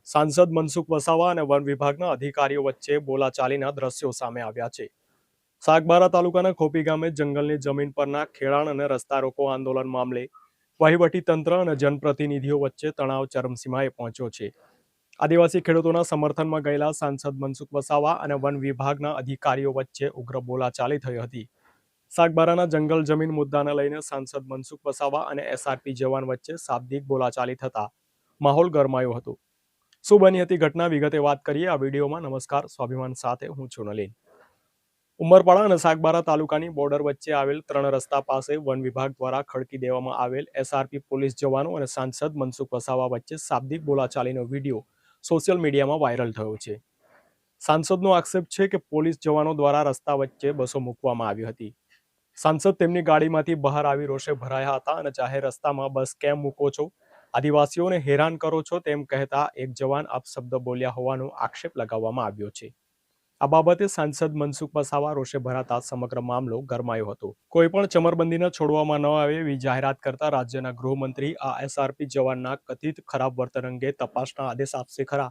સાંસદ મનસુખ વસાવા અને વન વિભાગના અધિકારીઓ વચ્ચે બોલાચાલીના દ્રશ્યો સામે આવ્યા છે. સાગબારા તાલુકાના ખોપી ગામે જંગલની જમીન પરના ખેડાણ અને રસ્તા રોકો આંદોલન મામલે વહીવટી તંત્ર અને જનપ્રતિનિધિઓ વચ્ચે તણાવ ચરમસીમાએ પહોંચ્યો છે. આદિવાસી ખેડૂતોના સમર્થનમાં ગયેલા સાંસદ મનસુખ વસાવા અને વન વિભાગના અધિકારીઓ વચ્ચે ઉગ્ર બોલાચાલી થઈ હતી. સાગબારાના જંગલ જમીન મુદ્દાને લઈને સાંસદ મનસુખ વસાવા અને એસઆરપી જવાન વચ્ચે શાબ્દિક બોલાચાલી થતા માહોલ ગરમાયો હતો. શું બની હતી ઘટના વિગતે વાત કરીએ આ વિડીયોમાં. નમસ્કાર, સ્વાભિમાન સાથે હું છું નલિન. ઉમરપાડા અને સાગબારા તાલુકાની બોર્ડર વચ્ચે આવેલ 3 રસ્તા પાસે વન વિભાગ દ્વારા ખડકી દેવામાં આવેલ એસઆરપી પોલીસ જવાનો અને સાંસદ મનસુખ વસાવા વચ્ચે શાબ્દિક બોલાચાલીનો વિડીયો સોશિયલ મીડિયામાં વાયરલ થયો છે. સાંસદનો આક્ષેપ છે કે પોલીસ જવાનો દ્વારા રસ્તા વચ્ચે બસો મૂકવામાં આવી હતી. સાંસદ તેમની ગાડીમાંથી બહાર આવી રોષે ભરાયા હતા અને જાહેર રસ્તામાં બસ કેમ મૂકો છો, આદિવાસીઓને હેરાન કરો છો તેમ કહેતા એક જવાન અપશબ્દ બોલ્યા હોવાનો આક્ષેપ લગાવવામાં આવ્યો છે. આ બાબતે સાંસદ મનસુખ વસાવા રોષે ભરાતા સમગ્ર મામલો ગરમાયો હતો. કોઈ પણ ચમરબંધીને છોડવામાં ન આવે એવી જાહેરાત કરતા રાજ્યના ગૃહમંત્રી આ એસઆરપી જવાનના કથિત ખરાબ વર્તન અંગે તપાસના આદેશ આપશે ખરા?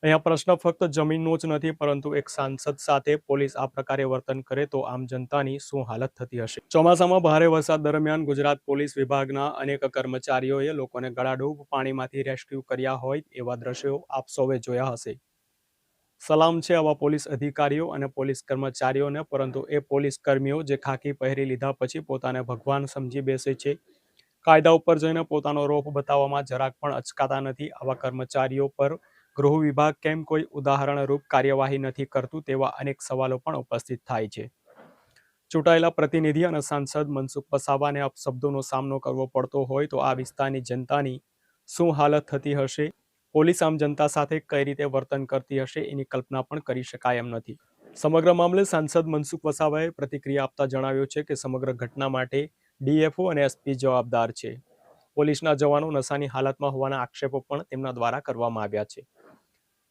અહીંયા પ્રશ્ન ફક્ત જમીનનો જ નથી, પરંતુ એક સાંસદ સાથે પોલીસ આ પ્રકારે વર્તન કરે તો આમ જનતાની શું હાલત થતી હશે. ચોમાસામાં ભારે વરસાદ દરમિયાન ગુજરાત પોલીસ વિભાગના અનેક કર્મચારીઓએ લોકોને ગળાડૂબ પાણીમાંથી રેસ્ક્યુ કર્યા હોય એવા દ્રશ્યો આપ સૌએ જોયા હશે. સલામ છે આવા પોલીસ અધિકારીઓ અને પોલીસ કર્મચારીઓને, પરંતુ એ પોલીસ કર્મીઓ જે ખાકી પહેરી લીધા પછી પોતાને ભગવાન સમજી બેસે છે, કાયદા ઉપર જઈને પોતાનો રોપ બતાવવામાં જરાક પણ અચકાતા નથી. આવા કર્મચારીઓ પર ગૃહ વિભાગ કેમ કોઈ ઉદાહરણરૂપ કાર્યવાહી નથી કરતું તેવા અનેક સવાલો પણ ઉપસ્થિત થાય છે. ચૂંટાયેલા પ્રતિનિધિ અને સાંસદ મનસુખ વસાવાને અપશબ્દોનો સામનો કરવો પડતો હોય તો આ વિસ્તારની જનતાની શું હાલત થતી હશે? પોલીસ આમ જનતા સાથે કઈ રીતે વર્તન કરતી હશે એની કલ્પના પણ કરી શકાય એમ નથી. સમગ્ર મામલે સાંસદ મનસુખ વસાવાએ પ્રતિક્રિયા આપતા જણાવ્યું છે કે સમગ્ર ઘટના માટે ડીએફઓ અને એસપી જવાબદાર છે. પોલીસના જવાનો નશાની હાલતમાં હોવાના આક્ષેપો પણ તેમના દ્વારા કરવામાં આવ્યા છે.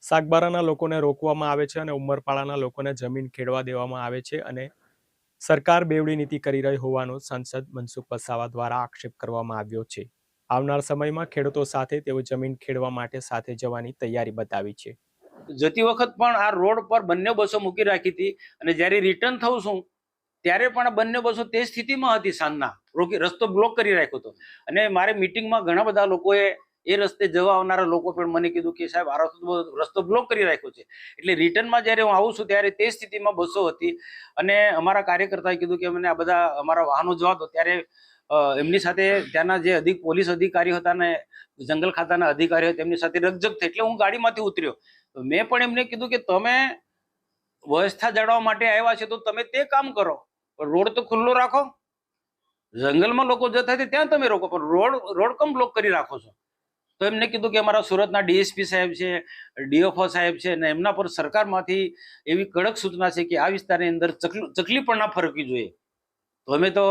સાગબારાના લોકોને રોકવામાં આવે છે અને ઉમરપાડાના લોકોને જમીન ખેડવા દેવામાં આવે છે અને સરકાર બેવડી નીતિ કરી રહી હોવાનો સાંસદ મનસુખ વસાવા દ્વારા આક્ષેપ કરવામાં આવ્યો છે. આવનાર સમયમાં ખેડૂતો સાથે તેઓ જમીન ખેડવા માટે સાથે જવાની તૈયારી બતાવી છે. જતી વખત પણ આ રોડ પર બંને બસો મૂકી રાખી હતી અને જ્યારે રિટર્ન થવું છું ત્યારે પણ બંને બસો તે સ્થિતિમાં હતી. સાંજના રસ્તો બ્લોક કરી રાખ્યો હતો અને મારે મિટિંગમાં ઘણા બધા લોકોએ એ રસ્તે જવા આવનારા લોકો પણ મને કીધું કે સાહેબ આ રસ્તો બ્લોક કરી રાખ્યો છે. એટલે રિટર્નમાં જ્યારે હું આવું છું ત્યારે તે સ્થિતિમાં બસો હતી અને અમારા કાર્યકર્તાએ કીધું કે મને આ બધા અમારા વાહનો જવા દો. ત્યારે એમની સાથે ત્યાંના જે પોલીસ અધિકારી હતા ને જંગલ ખાતાના અધિકારીઓ તેમની સાથે રકઝક થઈ. એટલે હું ગાડીમાંથી ઉતર્યો તો મેં પણ એમને કીધું કે તમે વ્યવસ્થા જાળવવા માટે આવ્યા છે તો તમે તે કામ કરો, રોડ તો ખુલ્લો રાખો. જંગલમાં લોકો જતા હોય ત્યાં તમે રોકો, પણ રોડ કમ બ્લોક કરી રાખો છો? તો એમને કીધું કે અમારા સુરતના ડીએસપી સાહેબ છે, ડીએફઓ સાહેબ છે ને એમના પર સરકારમાંથી એવી કડક સૂચના છે કે આ વિસ્તારની અંદર ચકલી પણ ના ફરકવી જોઈએ. તો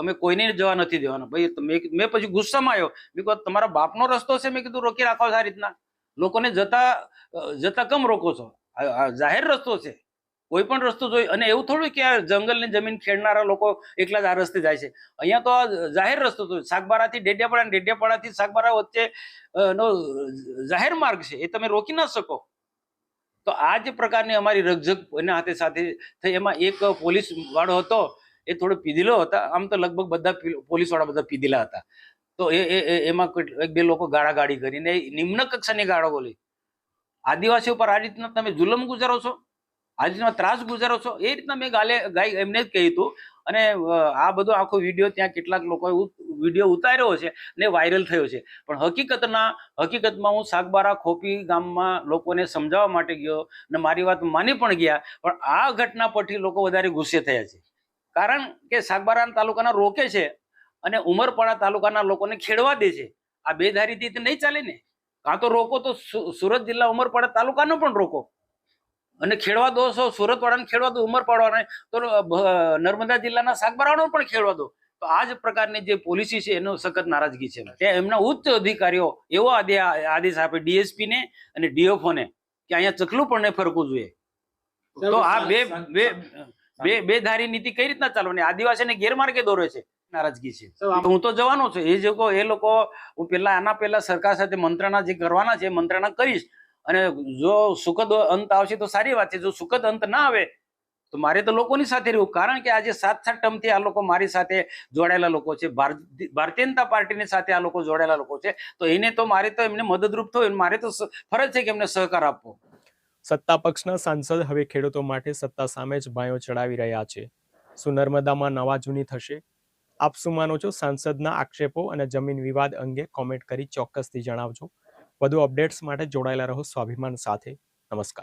અમે કોઈને જવા નથી દેવાના. ભાઈ મેં પછી ગુસ્સામાં આવ્યો. મેં કહ્યું તમારા બાપનો રસ્તો છે, મેં કીધું રોકી રાખો આ રીતના લોકોને જતા કમ રોકો છો? જાહેર રસ્તો છે, કોઈ પણ રસ્તો જોઈ. અને એવું થોડું કે આ જંગલની જમીન ખેડનારા લોકો એકલા જ આ રસ્તે જાય છે. અહીંયા તો આ જાહેર રસ્તો તો સાગબારાથી ડેડિયાપાડા, ડેડિયાપાડાથી સાગબારા વચ્ચે નો જાહેર માર્ગ છે, એ તમે રોકી ના શકો. તો આ જ પ્રકારની અમારી રકઝક એના હાથે સાથે થઈ. એમાં એક પોલીસ વાળો હતો, એ થોડો પીધેલો હતા. આમ તો લગભગ બધા પોલીસ વાળા બધા પીધેલા હતા. તો એમાં એક બે લોકો ગાળાગાળી કરીને નિમ્ન કક્ષાની ગાળો બોલી. આદિવાસીઓ પર આ રીતના તમે જુલમ ગુજારો છો, આ રીતના ત્રાસ ગુજારો છો, એ રીતના મેં ગાય એમને જ કહ્યું હતું. અને આ બધો આખો વિડીયો ત્યાં કેટલાક લોકોએ વિડીયો ઉતાર્યો છે ને વાયરલ થયો છે. પણ હકીકતમાં હું સાગબારા ખોપી ગામમાં લોકોને સમજાવવા માટે ગયો અને મારી વાત માની પણ ગયા. પણ આ ઘટના પરથી લોકો વધારે ગુસ્સે થયા છે, કારણ કે સાગબારા તાલુકાના રોકે છે અને ઉમરપાડા તાલુકાના લોકોને ખેડવા દે છે. આ બેધારીથી નહીં ચાલે ને. કાં તો રોકો તો સુરત જિલ્લા ઉમરપાડા તાલુકાનો પણ રોકો અને ખેડવા દો છો. સુરત વાળાને ખેડવા દો, ઉમરપાડા તો નર્મદા જિલ્લાના સાગબારાનો પણ ખેડવા દો. તો આ જ પ્રકારની જે પોલિસી છે એનો સખત નારાજગી છે. ત્યાં એમના ઉચ્ચ અધિકારીઓ એવો આદેશ આપે ડીએસપી ને અને ડીએફઓ ને કે અહીંયા ચકલું પણ નહીં ફરકવું જોઈએ. તો આ બે ધારી નીતિ કઈ રીતના ચાલવાની? આદિવાસીને ગેરમાર્ગે દોરે છે. નારાજગી છે. હું તો જવાનો છું. એ લોકો હું આના પહેલા સરકાર સાથે મંત્રણા જે કરવાના છે મંત્રણા કરીશ, અને જો સુખદ અંત આવશે તો સારી વાત છે. જો સુખદ અંત ના આવે તો મારે તો લોકોની સાથે રહેવું, કારણ કે આજે 7 ટર્મથી આ લોકો મારી સાથે જોડાયેલા લોકો છે. ભારતીય જનતા પાર્ટીની સાથે આ લોકો જોડાયેલા લોકો છે. તો એને તો મારે તો એમને મદદરૂપ થવું, મારે તો ફરજ છે કે એમને સહકાર આપવો. સત્તા પક્ષના સાંસદ હવે ખેડૂતો માટે સત્તા સામે જ ભાંયો ચડાવી રહ્યા છે. શું નર્મદામાં નવા જૂની થશે? આપ શું માનો છો? સાંસદના આક્ષેપો અને જમીન વિવાદ અંગે કોમેન્ટ કરી ચોક્કસથી જણાવજો. વધુ અપડેટ્સ માટે જોડાયેલા રહો સ્વાભિમાન સાથે. નમસ્કાર.